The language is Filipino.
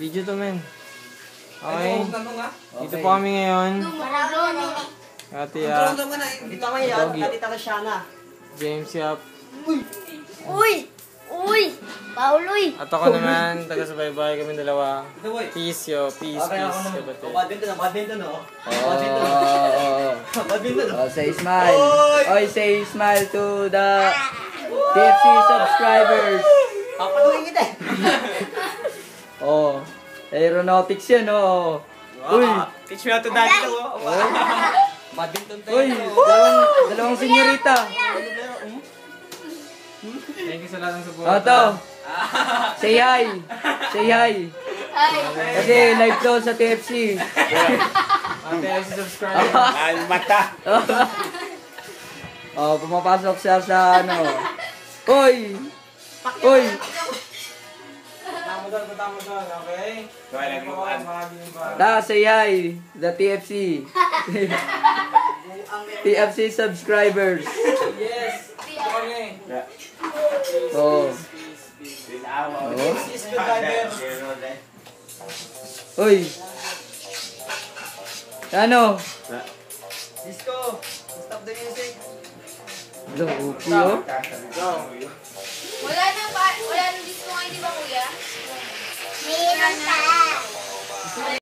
Video to, men. Okay. Dito Okay. po kami ngayon. Ate, Dito ka yan, Tita Luciana. James Yap. Uy! Uy! Pauloy! At ako naman, taga-subaybay kami dalawa. Ito, boy. Peace, yo. Peace, Okay, ako peace, naman. kapatid. Badminton, oh. Oh. Badminton, oh. Oh, say smile. Oy, say smile to the TFC subscribers. Papaluin kita eh. Oh, aeronautics yan, oh. Uy, Teach me how to dance ito, oh. Badminton tayo. uy, dalawang senyorita. Thank you sa lahat ng support. Oh, to. Say hi. Say hi. Kasi live to sa TFC. Ate, subscribe. Mata. Oh, pumapasok siya sa ano. Uy! Uy! Patama doon, okay? Say hi. The TFC. TFC subscribers. Yes! Okay. Oh. Oh. Is good driver. Uy! Ano? Disco. Stop the music. Lupi, oh. Wala nang disco ngayon, di ba kuya? Meron pa.